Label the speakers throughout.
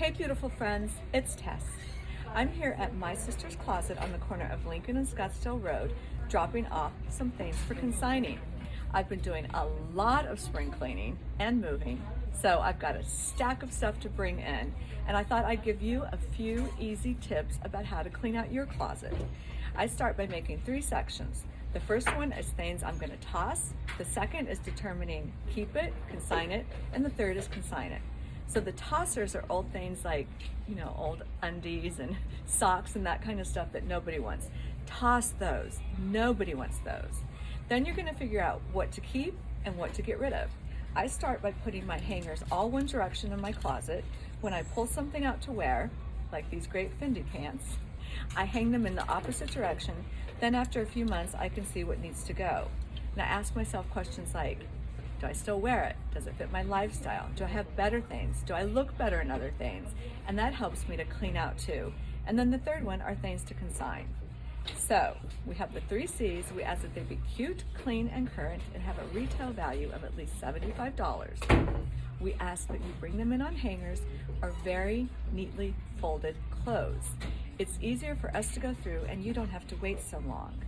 Speaker 1: Hey beautiful friends, it's Tess. I'm here at my sister's closet on the corner of Lincoln and Scottsdale Road, dropping off some things for consigning. I've been doing a lot of spring cleaning and moving, so I've got a stack of stuff to bring in, and I thought I'd give you a few easy tips about how to clean out your closet. I start by making 3 sections. The first one is things I'm going to toss, the second is determining keep it, consign it, and the third is consign it. So the tossers are old things like, old undies and socks and that kind of stuff that nobody wants. Toss those. Nobody wants those. Then you're going to figure out what to keep and what to get rid of. I start by putting my hangers all one direction in my closet. When I pull something out to wear, like these great Fendi pants, I hang them in the opposite direction. Then after a few months, I can see what needs to go. And I ask myself questions like, do I still wear it? Does it fit my lifestyle? Do I have better things? Do I look better in other things? And that helps me to clean out too. And then the third one are things to consign. So we have the 3 C's. We ask that they be cute, clean, and current and have a retail value of at least $75. We ask that you bring them in on hangers or very neatly folded clothes. It's easier for us to go through and you don't have to wait so long.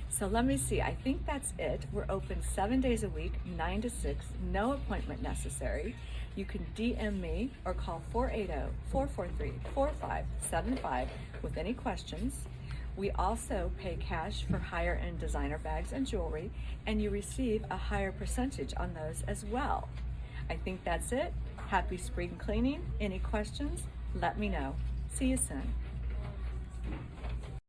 Speaker 1: So let me see, I think that's it. We're open 7 days a week, 9 to 6, no appointment necessary. You can DM me or call 480-443-4575 with any questions. We also pay cash for higher-end designer bags and jewelry, and you receive a higher percentage on those as well. I think that's it. Happy spring cleaning. Any questions? Let me know. See you soon.